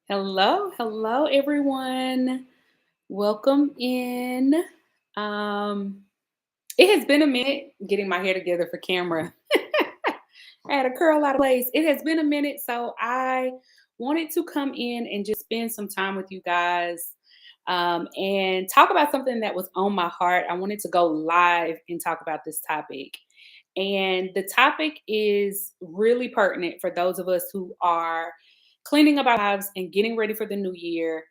Hello, hello, everyone. Welcome in. Um, it has been a minute getting my hair together for camera. I had a curl out of place. It has been a minute, so I wanted to come in and just spend some time with you guys and talk about something that was on my heart. I wanted to go live and talk about this topic. And the topic is really pertinent for those of us who are cleaning up our lives and getting ready for the new year.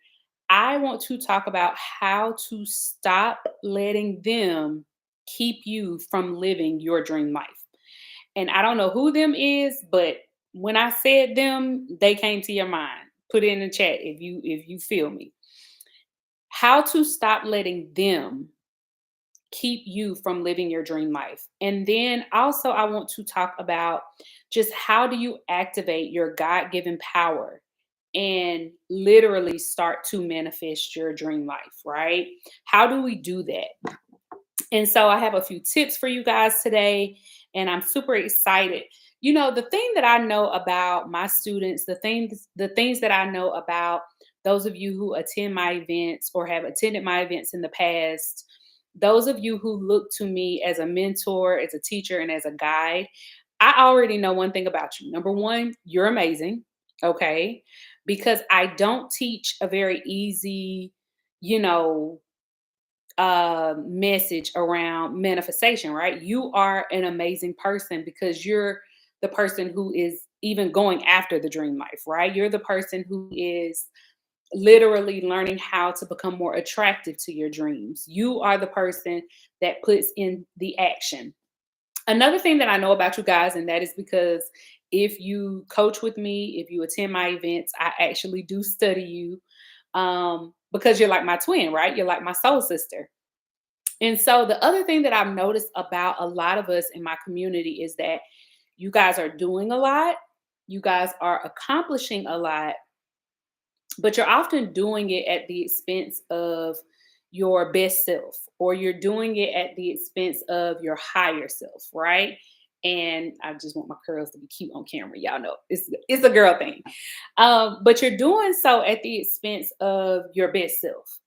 I want to talk about how to stop letting them keep you from living your dream life. And I don't know who them is, but when I said them, they came to your mind. Put it in the chat if you feel me. How to stop letting them keep you from living your dream life. And then also I want to talk about just how do you activate your God-given power and literally start to manifest your dream life, right? How do we do that? And so I have a few tips for you guys today, and I'm super excited. You know, the thing that I know about my students, the things that I know about those of you who attend my events or have attended my events in the past, those of you who look to me as a mentor, as a teacher, and as a guide, I already know one thing about you. Number one, you're amazing. Okay. Because I don't teach a very easy, you know, message around manifestation, right? You are an amazing person because you're the person who is even going after the dream life, right? You're the person who is literally learning how to become more attractive to your dreams. You are the person that puts in the action. Another thing that I know about you guys, and that is because if you coach with me, if you attend my events, I actually do study you because you're like my twin, right? You're like my soul sister. And so the other thing that I've noticed about a lot of us in my community is that you guys are doing a lot, you guys are accomplishing a lot, but you're often doing it at the expense of your best self, or you're doing it at the expense of your higher self, right? And I just want my curls to be cute on camera. Y'all know it's a girl thing. But you're doing so at the expense of your best self.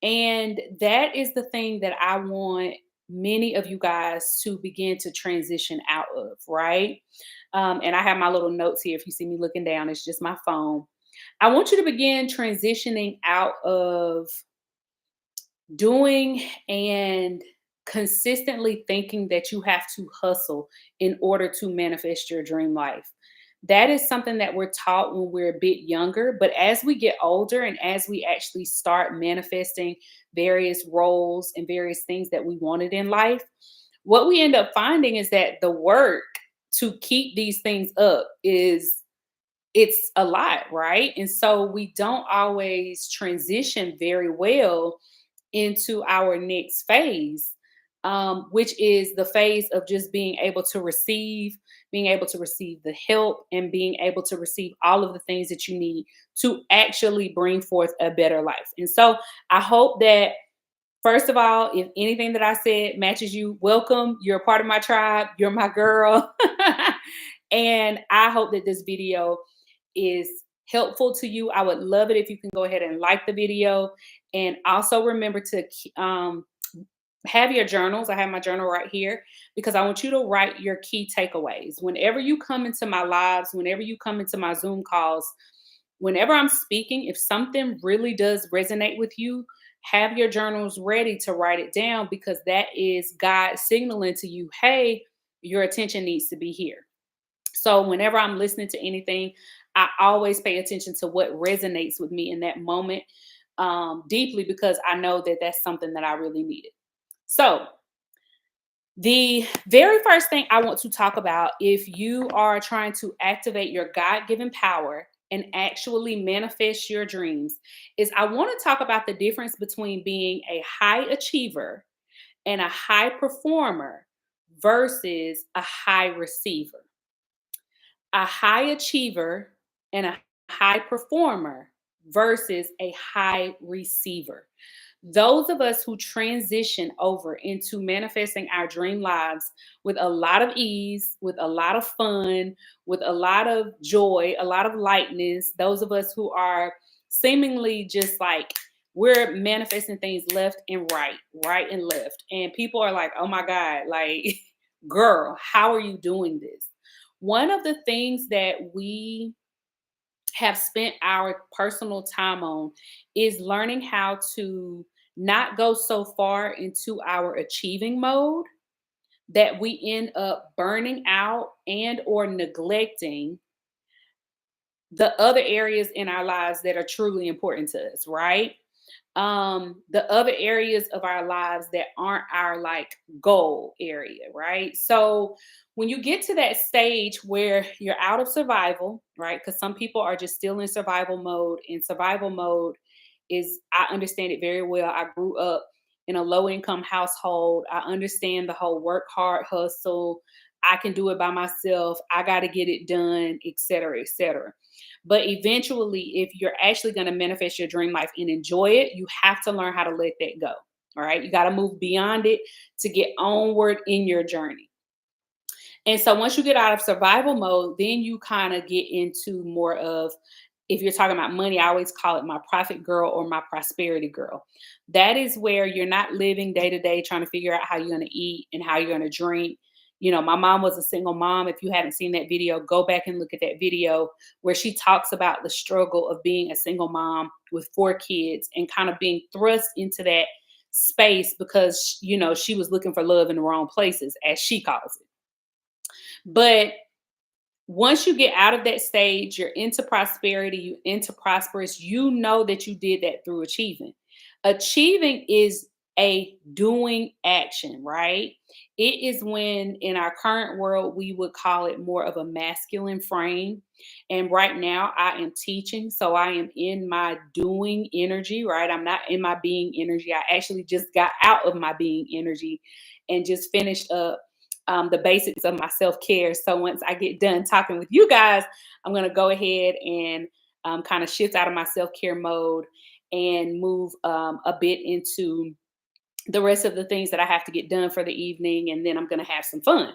And that is the thing that I want many of you guys to begin to transition out of, right? And I have my little notes here. If you see me looking down, it's just my phone. I want you to begin transitioning out of doing and consistently thinking that you have to hustle in order to manifest your dream life. That is something that we're taught when we're a bit younger, but as we get older and as we actually start manifesting various roles and various things that we wanted in life, what we end up finding is that the work to keep these things up is it's a lot, right? And so we don't always transition very well into our next phase, which is the phase of just being able to receive the help and being able to receive all of the things that you need to actually bring forth a better life. And so I hope that, first of all, if anything that I said matches you, welcome. You're a part of my tribe. You're my girl. And I hope that this video is helpful to you. I would love it if you can go ahead and like the video. And also remember to have your journals. I have my journal right here because I want you to write your key takeaways. Whenever you come into my lives, whenever you come into my Zoom calls, whenever I'm speaking, if something really does resonate with you, have your journals ready to write it down because that is God signaling to you, hey, your attention needs to be here. So whenever I'm listening to anything, I always pay attention to what resonates with me in that moment deeply because I know that that's something that I really needed. So, the very first thing I want to talk about, if you are trying to activate your God given power and actually manifest your dreams, is I want to talk about the difference between being a high achiever and a high performer versus a high receiver. A high achiever and a high performer versus a high receiver. Those of us who transition over into manifesting our dream lives with a lot of ease, with a lot of fun, with a lot of joy, a lot of lightness, those of us who are seemingly just like we're manifesting things left and right, right and left. And people are like, oh my God, like, girl, how are you doing this? One of the things that we have spent our personal time on is learning how to not go so far into our achieving mode that we end up burning out and or neglecting the other areas in our lives that are truly important to us, right? The other areas of our lives that aren't our like goal area, right? So when you get to that stage where you're out of survival, right? Because some people are just still in survival mode. And survival mode is, I understand it very well. I grew up in a low income household. I understand the whole work hard hustle. I can do it by myself. I got to get it done, et cetera, et cetera. But eventually, if you're actually going to manifest your dream life and enjoy it, you have to learn how to let that go. All right. You got to move beyond it to get onward in your journey. And so once you get out of survival mode, then you kind of get into more of, if you're talking about money, I always call it my profit girl or my prosperity girl. That is where you're not living day to day trying to figure out how you're going to eat and how you're going to drink. You know, my mom was a single mom. If you haven't seen that video, go back and look at that video where she talks about the struggle of being a single mom with 4 kids and kind of being thrust into that space because, you know, she was looking for love in the wrong places, as she calls it. But once you get out of that stage, you're into prosperity, you into prosperous, you know that you did that through achieving. Achieving is a doing action, right? It is when in our current world we would call it more of a masculine frame. And right now I am teaching, so I am in my doing energy, right? I'm not in my being energy. I actually just got out of my being energy and just finished up the basics of my self care. So once I get done talking with you guys, I'm going to go ahead and kind of shift out of my self care mode and move a bit into the rest of the things that I have to get done for the evening. And then I'm going to have some fun.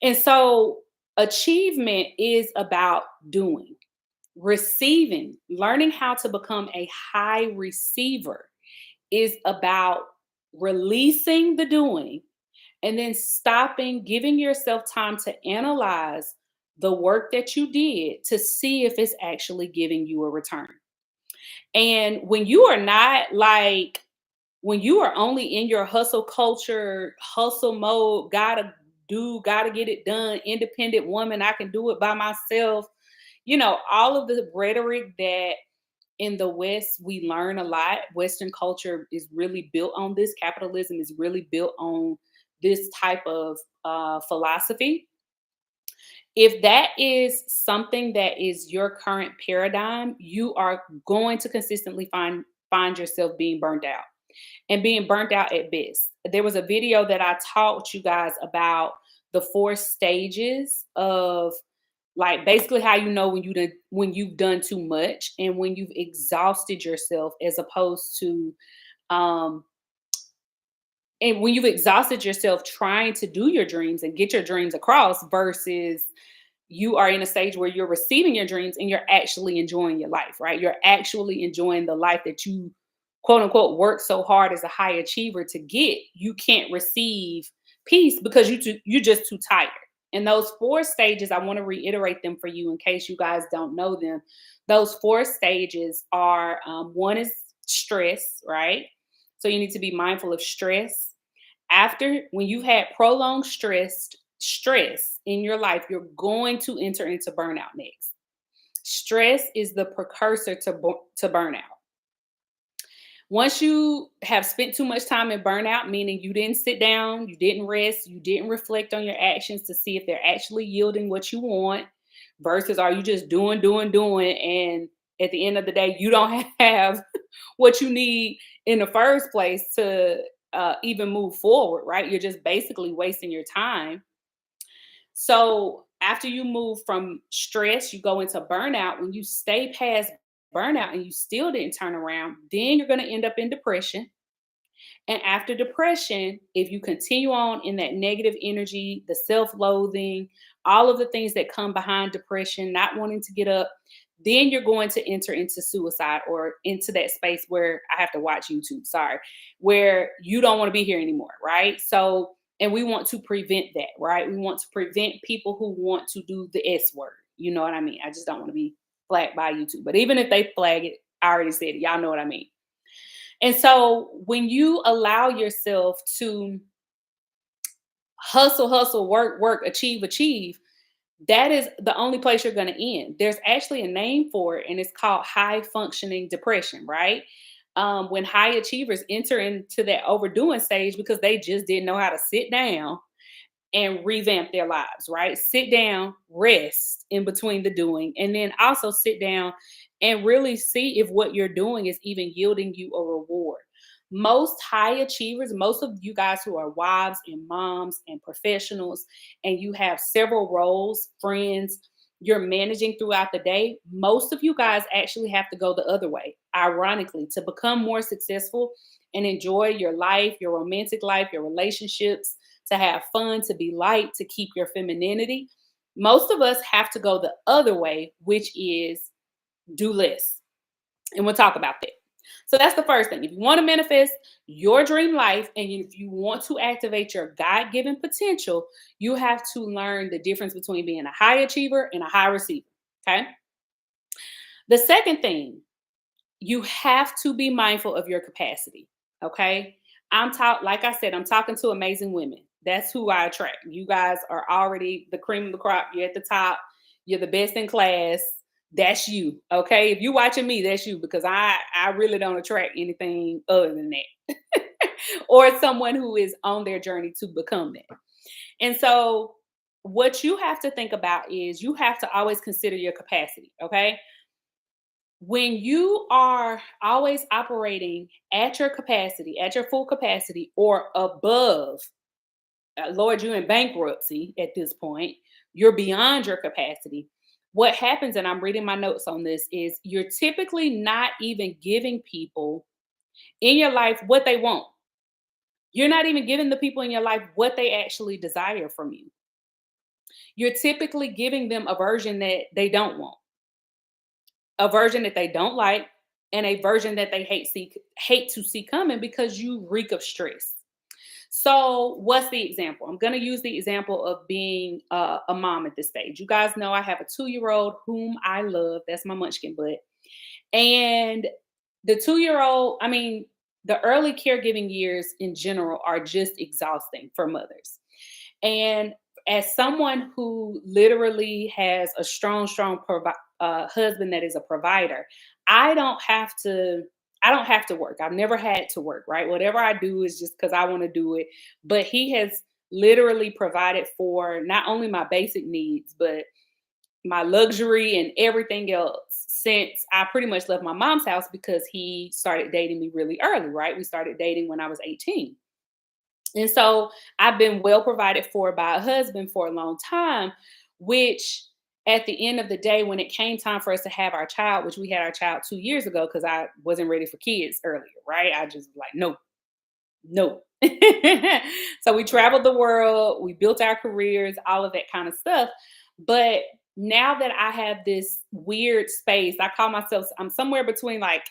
And so achievement is about doing, receiving, learning how to become a high receiver is about releasing the doing and then stopping, giving yourself time to analyze the work that you did to see if it's actually giving you a return. And when you are not like, when you are only in your hustle culture, hustle mode, gotta do, gotta get it done, independent woman, I can do it by myself, you know, all of the rhetoric that in the West we learn a lot. Western culture is really built on this. Capitalism is really built on this type of philosophy. If that is something that is your current paradigm, you are going to consistently find yourself being burnt out and being burnt out at best. There was a video that I taught you guys about the 4 stages of like basically how you know when you've done too much and when you've exhausted yourself as opposed to um and when you've exhausted yourself trying to do your dreams and get your dreams across versus you are in a stage where you're receiving your dreams and you're actually enjoying your life, right? You're actually enjoying the life that you quote unquote work so hard as a high achiever to get. You can't receive peace because you're just too tired. And those 4 stages, I want to reiterate them for you in case you guys don't know them. Those 4 stages are one is stress, right? So you need to be mindful of stress. After when you've had prolonged stress in your life, you're going to enter into burnout next. Stress is the precursor to burnout. Once you have spent too much time in burnout, meaning you didn't sit down, you didn't rest, you didn't reflect on your actions to see if they're actually yielding what you want, versus are you just doing, and at the end of the day, you don't have what you need in the first place to even move forward, right? You're just basically wasting your time. So after you move from stress, you go into burnout. When you stay past burnout and you still didn't turn around, then you're going to end up in depression. And after depression, if you continue on in that negative energy, the self loathing, all of the things that come behind depression, not wanting to get up, then you're going to enter into suicide or into that space where I have to watch YouTube, sorry, where you don't want to be here anymore, right? So, and we want to prevent that, right? We want to prevent people who want to do the S word. You know what I mean? I just don't want to be flagged by YouTube. But even if they flag it, I already said it. Y'all know what I mean. And so when you allow yourself to hustle, hustle, work, work, achieve, achieve, that is the only place you're going to end. There's actually a name for it, and it's called high functioning depression, right? When high achievers enter into that overdoing stage because they just didn't know how to sit down and revamp their lives, right? Sit down, rest in between the doing, and then also sit down and really see if what you're doing is even yielding you a reward. Most high achievers, most of you guys who are wives and moms and professionals, and you have several roles, friends, you're managing throughout the day, most of you guys actually have to go the other way, ironically, to become more successful and enjoy your life, your romantic life, your relationships, to have fun, to be light, to keep your femininity. Most of us have to go the other way, which is do less. And we'll talk about that. So that's the first thing. If you want to manifest your dream life and if you want to activate your God given potential, you have to learn the difference between being a high achiever and a high receiver. Okay. The second thing, you have to be mindful of your capacity. Okay. Like I said, I'm talking to amazing women. That's who I attract. You guys are already the cream of the crop. You're at the top. You're the best in class. That's you. Okay. If you're watching me, that's you because I really don't attract anything other than that. Or someone who is on their journey to become that. And so what you have to think about is you have to always consider your capacity. Okay. When you are always operating at your capacity, at your full capacity, or above, Lord, you're in bankruptcy at this point, you're beyond your capacity. What happens, and I'm reading my notes on this, is you're typically not even giving people in your life what they want. You're not even giving the people in your life what they actually desire from you. You're typically giving them a version that they don't want, a version that they don't like, and a version that they hate to see coming because you reek of stress. So, what's the example? I'm going to use the example of being a mom at this stage. You guys know I have a 2-year-old whom I love. That's my munchkin butt. And the 2-year-old, I mean, the early caregiving years in general are just exhausting for mothers. And as someone who literally has a strong husband that is a provider, I don't have to. I don't have to work. I've never had to work, right? Whatever I do is just because I want to do it. But he has literally provided for not only my basic needs, but my luxury and everything else since I pretty much left my mom's house because he started dating me really early, right? We started dating when I was 18. And so I've been well provided for by a husband for a long time, which at the end of the day, when it came time for us to have our child, which we had our child 2 years ago, because I wasn't ready for kids earlier, right? I just like, no, no. So we traveled the world, we built our careers, all of that kind of stuff. But now that I have this weird space, I call myself, I'm somewhere between like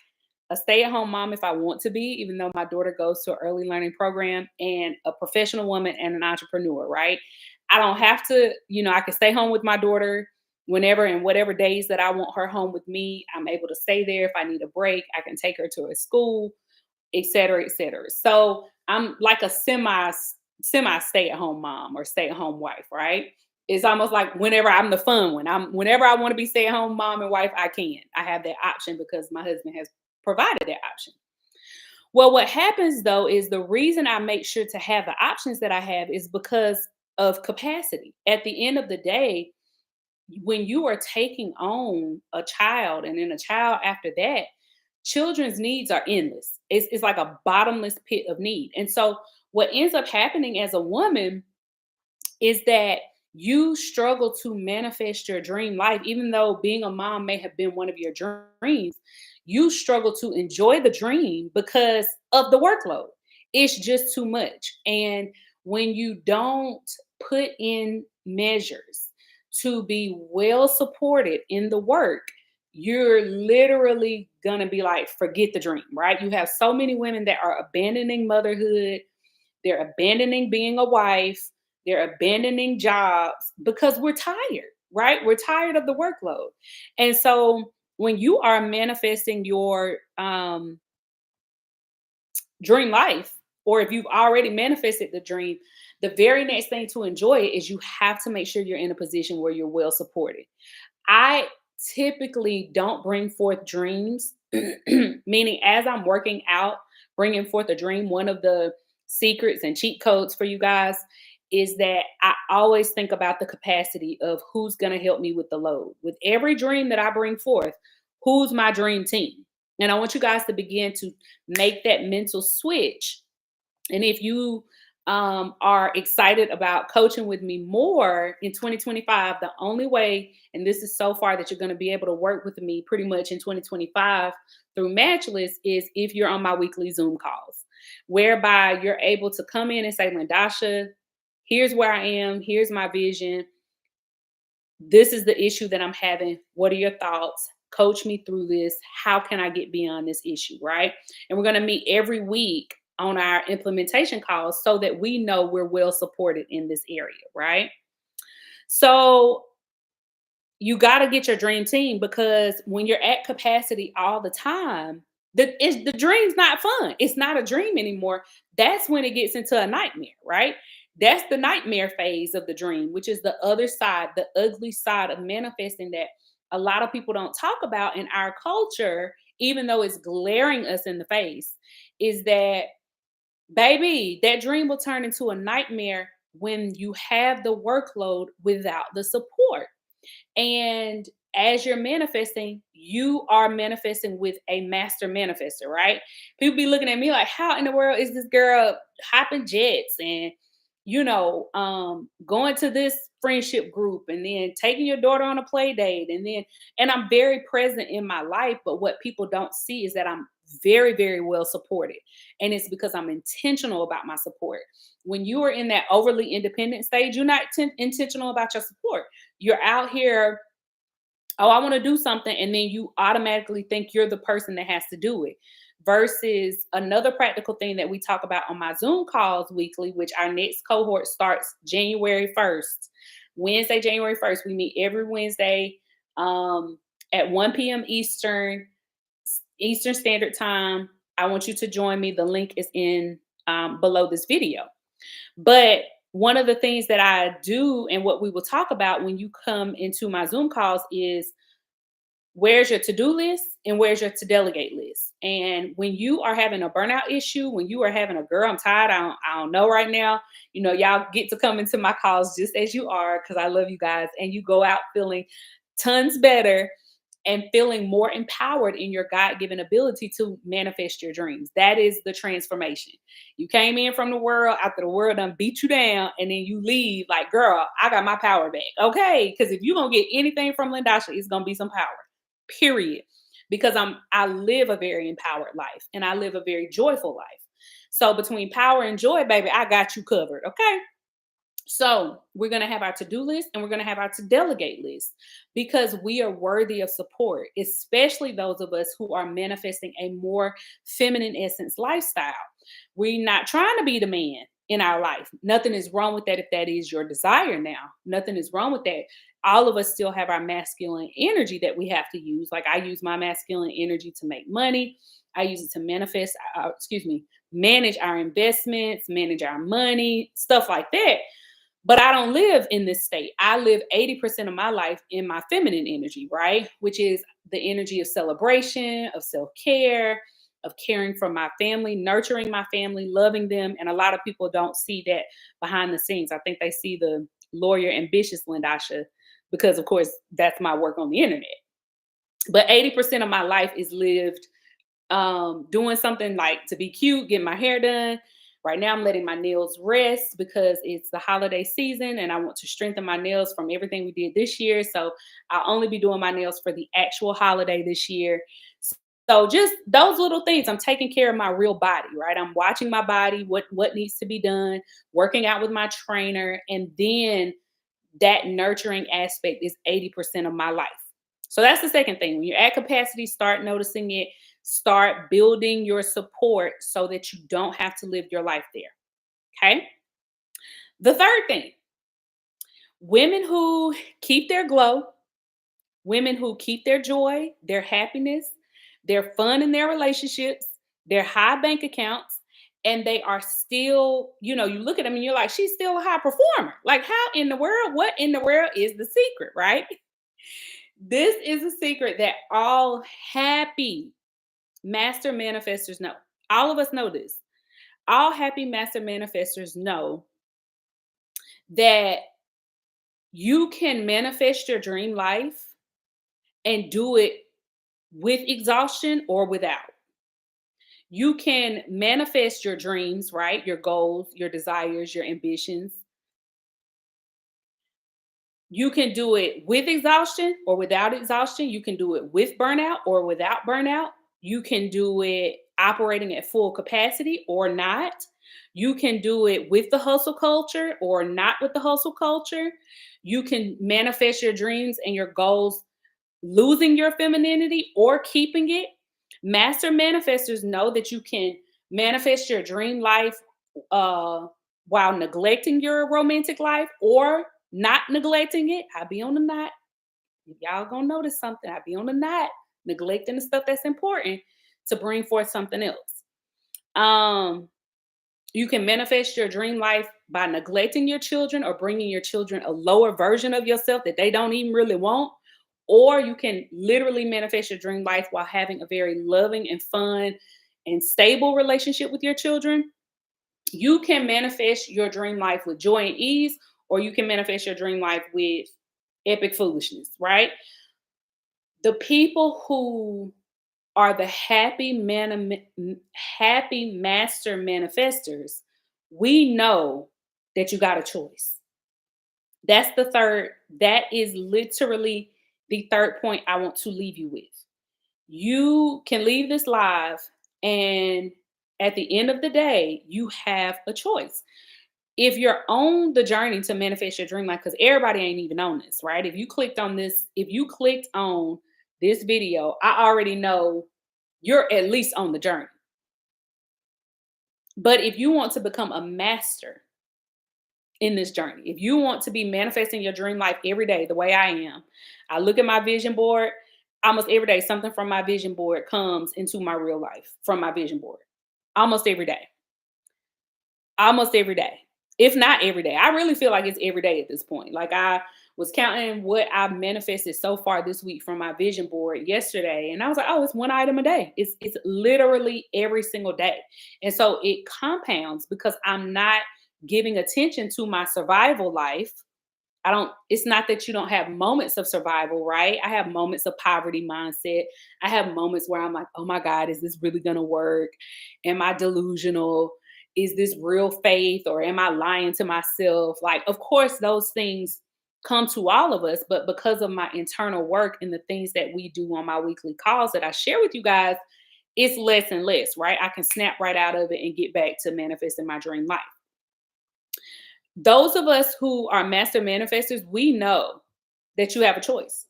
a stay-at-home mom if I want to be, even though my daughter goes to an early learning program, and a professional woman and an entrepreneur, right? I don't have to, I can stay home with my daughter whenever and whatever days that I want her home with me. I'm able to stay there. If I need a break, I can take her to a school, et cetera, et cetera. So I'm like a semi stay-at-home mom or stay-at-home wife, right? It's almost like whenever I'm the fun one. Whenever I want to be stay-at-home mom and wife, I can. I have that option because my husband has provided that option. Well, what happens though is the reason I make sure to have the options that I have is because of capacity. At the end of the day, when you are taking on a child and then a child after that, children's needs are endless. It's like a bottomless pit of need. And so what ends up happening as a woman is that you struggle to manifest your dream life, even though being a mom may have been one of your dreams, you struggle to enjoy the dream because of the workload. It's just too much. And when you don't put in measures to be well supported in the work, you're literally going to be like, forget the dream, right? You have so many women that are abandoning motherhood, they're abandoning being a wife, they're abandoning jobs because we're tired, right? We're tired of the workload. And so when you are manifesting your dream life, or if you've already manifested the dream, the very next thing to enjoy it is you have to make sure you're in a position where you're well supported. I typically don't bring forth dreams, meaning as I'm working out, bringing forth a dream, one of the secrets and cheat codes for you guys is that I always think about the capacity of who's going to help me with the load. With every dream that I bring forth, who's my dream team? And I want you guys to begin to make that mental switch. And if you are excited about coaching with me more in 2025, the only way, and this is so far that you're going to be able to work with me pretty much in 2025 through Matchless, is if you're on my weekly Zoom calls, whereby you're able to come in and say, Lindasha, here's where I am, here's my vision, this is the issue that I'm having. What are your thoughts? Coach me through this. How can I get beyond this issue? Right. And we're going to meet every week on our implementation calls so that we know we're well supported in this area. Right. So you got to get your dream team, because when you're at capacity all the time, the dream's not fun. It's not a dream anymore. That's when it gets into a nightmare, right? That's the nightmare phase of the dream, which is the other side, the ugly side of manifesting that a lot of people don't talk about in our culture, even though it's glaring us in the face, is that, baby, that dream will turn into a nightmare when you have the workload without the support. And as you're manifesting, you are manifesting with a master manifester, right? People be looking at me like, how in the world is this girl hopping jets and, going to this friendship group and then taking your daughter on a play date, and I'm very present in my life, but what people don't see is that I'm very, very well supported. And it's because I'm intentional about my support. When you are in that overly independent stage, you're not intentional about your support. You're out here, oh, I want to do something, and then you automatically think you're the person that has to do it. Versus another practical thing that we talk about on my Zoom calls weekly, which our next cohort starts January 1st. Wednesday, January 1st. We meet every Wednesday at 1 p.m. Eastern Standard Time. I want you to join me. The link is in below this video. But one of the things that I do and what we will talk about when you come into my Zoom calls is, where's your to-do list and where's your to delegate list? And when you are having a burnout issue, when you are having a girl, I'm tired, I don't know right now, y'all get to come into my calls just as you are, because I love you guys, and you go out feeling tons better and feeling more empowered in your God-given ability to manifest your dreams. That is the transformation. You came in from the world after the world done beat you down, and then you leave like, girl, I got my power back. Okay. Because if you're going to get anything from Lindasha, it's going to be some power, period. Because I live a very empowered life, and I live a very joyful life. So between power and joy, baby, I got you covered. Okay. So we're going to have our to-do list and we're going to have our to delegate list, because we are worthy of support, especially those of us who are manifesting a more feminine essence lifestyle. We're not trying to be the man in our life. Nothing is wrong with that if that is your desire now. Nothing is wrong with that. All of us still have our masculine energy that we have to use. Like, I use my masculine energy to make money. I use it to manage our investments, manage our money, stuff like that. But I don't live in this state. I live 80% of my life in my feminine energy, right? Which is the energy of celebration, of self-care, of caring for my family, nurturing my family, loving them. And a lot of people don't see that behind the scenes. I think they see the lawyer, ambitious Lindasha, because of course that's my work on the internet. But 80% of my life is lived doing something like to be cute, getting my hair done, Right now, I'm letting my nails rest because it's the holiday season and I want to strengthen my nails from everything we did this year. So I'll only be doing my nails for the actual holiday this year. So just those little things, I'm taking care of my real body, right? I'm watching my body, what needs to be done, working out with my trainer, and then that nurturing aspect is 80% of my life. So that's the second thing. When you're at capacity, start noticing it, start building your support so that you don't have to live your life there. Okay. The third thing, women who keep their glow, women who keep their joy, their happiness, their fun in their relationships, their high bank accounts, and they are still, you look at them and you're like, she's still a high performer. Like, how in the world? What in the world is the secret, right? This is a secret that all happy master manifestors know. All of us know this. All happy master manifestors know that you can manifest your dream life and do it with exhaustion or without. You can manifest your dreams, right? Your goals, your desires, your ambitions. You can do it with exhaustion or without exhaustion. You can do it with burnout or without burnout. You can do it operating at full capacity or not. You can do it with the hustle culture or not with the hustle culture. You can manifest your dreams and your goals losing your femininity or keeping it. Master manifestors know that you can manifest your dream life uh, while neglecting your romantic life or not neglecting it. I be on the knot. Y'all gonna notice something. I be on the knot, neglecting the stuff that's important to bring forth something else. Um, you can manifest your dream life by neglecting your children or bringing your children a lower version of yourself that they don't even really want. Or you can literally manifest your dream life while having a very loving and fun and stable relationship with your children. You can manifest your dream life with joy and ease, or you can manifest your dream life with epic foolishness, right? The people who are the happy master manifestors, we know that you got a choice. That's the third. That is literally the third point I want to leave you with. You can leave this live, and at the end of the day, you have a choice. If you're on the journey to manifest your dream life, because everybody ain't even on this, right? If you clicked on this video, I already know you're at least on the journey. But if you want to become a master in this journey, if you want to be manifesting your dream life every day the way I am, I look at my vision board. Almost every day, something from my vision board comes into my real life from my vision board. Almost every day. Almost every day. If not every day. I really feel like it's every day at this point. Like, I was counting what I've manifested so far this week from my vision board yesterday. And I was like, oh, it's one item a day. It's literally every single day. And so it compounds because I'm not giving attention to my survival life. It's not that you don't have moments of survival, right? I have moments of poverty mindset. I have moments where I'm like, oh my God, is this really gonna work? Am I delusional? Is this real faith, or am I lying to myself? Like, of course, those things come to all of us, but because of my internal work and the things that we do on my weekly calls that I share with you guys, it's less and less, right? I can snap right out of it and get back to manifesting my dream life. Those of us who are master manifestors, we know that you have a choice.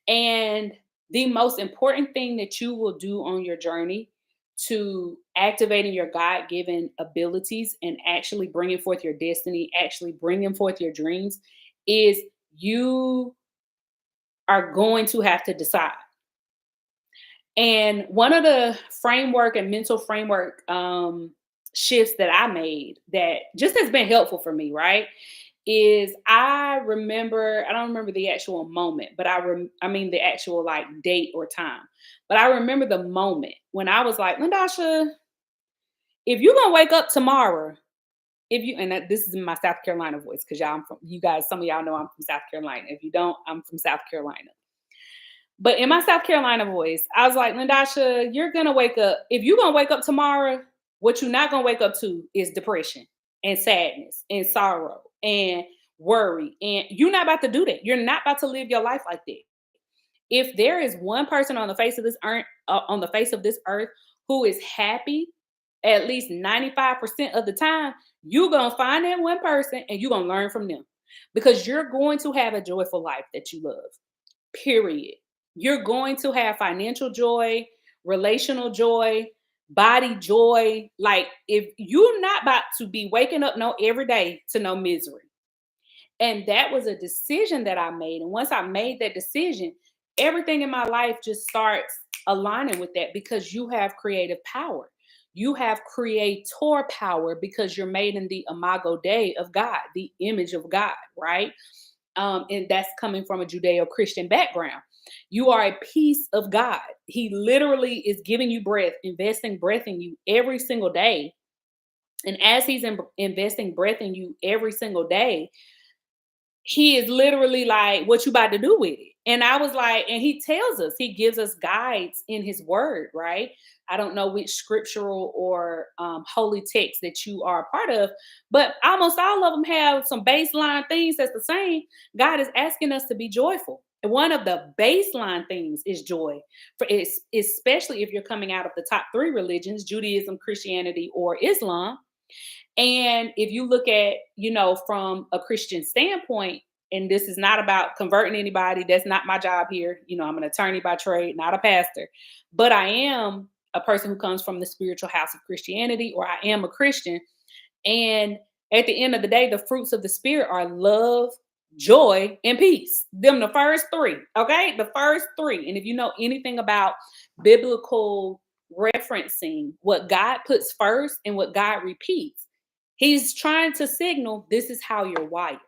And the most important thing that you will do on your journey to activating your God given abilities and actually bringing forth your destiny, actually bringing forth your dreams, is you are going to have to decide. And one of the framework and mental framework shifts that I made that just has been helpful for me, right? Is I don't remember the actual moment, but I mean the actual like date or time. But I remember the moment when I was like, Lindasha, if you're gonna wake up tomorrow, this is in my South Carolina voice, because some of y'all know I'm from South Carolina. If you don't, I'm from South Carolina. But in my South Carolina voice, I was like, Lindasha, you're gonna wake up. If you're gonna wake up tomorrow, What you're not going to wake up to is depression and sadness and sorrow and worry. And you're not about to do that. You're not about to live your life like that. If there is one person on the face of this earth, who is happy at least 95% of the time, you're going to find that one person and you're going to learn from them, because you're going to have a joyful life that you love. Period. You're going to have financial joy, relational joy, body joy. Like, if you're not about to be waking up no every day to no misery. And that was a decision that I made. And once I made that decision, everything in my life just starts aligning with that, because you have creative power. You have creator power because you're made in the imago Dei of God, the image of God, right? And that's coming from a Judeo-Christian background. You are a piece of God. He literally is giving you breath, investing breath in you every single day. And as he's investing breath in you every single day, he is literally like, what you about to do with it? And I was like, and he tells us, he gives us guides in his word, right? I don't know which scriptural or holy text that you are a part of, but almost all of them have some baseline things that's the same. God is asking us to be joyful. And one of the baseline things is joy, especially if you're coming out of the top three religions: Judaism, Christianity, or Islam. And if you look at, from a Christian standpoint, and this is not about converting anybody, that's not my job here. I'm an attorney by trade, not a pastor, but I am a person who comes from the spiritual house of Christianity, or I am a Christian. And at the end of the day, the fruits of the spirit are love, joy, and peace. Them the first three, okay? The first three. And if you know anything about biblical referencing, what God puts first and what God repeats, he's trying to signal this is how you're wired.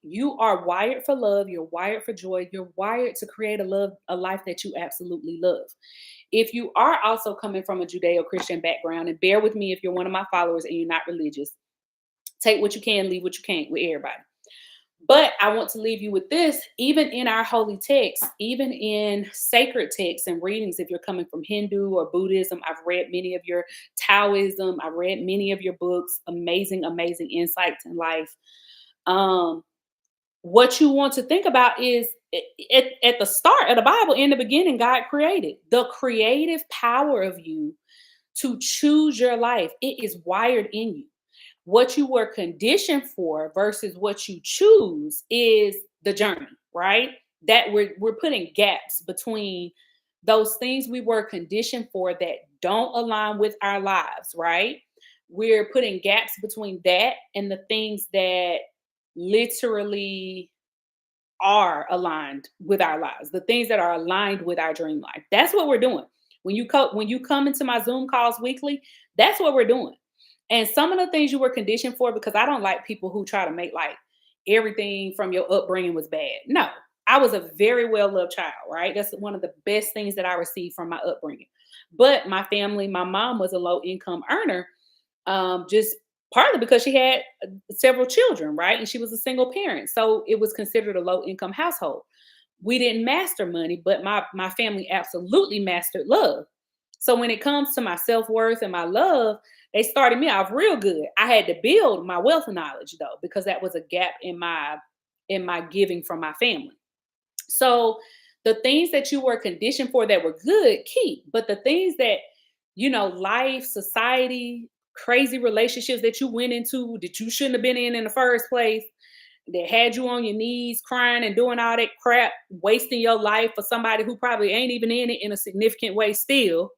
You are wired for love. You're wired for joy. You're wired to create a life that you absolutely love. If you are also coming from a Judeo-Christian background, and bear with me if you're one of my followers and you're not religious, take what you can, leave what you can't with everybody. But I want to leave you with this: even in our holy texts, even in sacred texts and readings, if you're coming from Hindu or Buddhism, I've read many of your Taoism, I've read many of your books, amazing, amazing insights in life. What you want to think about is at the start of the Bible, in the beginning, God created. The creative power of you to choose your life, it is wired in you. What you were conditioned for versus what you choose is the journey, right? That we're putting gaps between those things we were conditioned for that don't align with our lives, right? We're putting gaps between that and the things that literally are aligned with our lives, the things that are aligned with our dream life. That's what we're doing. When you come into my Zoom calls weekly, that's what we're doing. And some of the things you were conditioned for, because I don't like people who try to make like everything from your upbringing was bad. No, I was a very well loved child, right? That's one of the best things that I received from my upbringing. But my family, my mom was a low income earner, just partly because she had several children, right? And she was a single parent. So it was considered a low income household. We didn't master money, but my family absolutely mastered love. So when it comes to my self-worth and my love, they started me off real good. I had to build my wealth knowledge though, because that was a gap in my giving from my family. So the things that you were conditioned for that were good, keep. But the things that, life, society, crazy relationships that you went into that you shouldn't have been in the first place, that had you on your knees crying and doing all that crap, wasting your life for somebody who probably ain't even in it in a significant way still,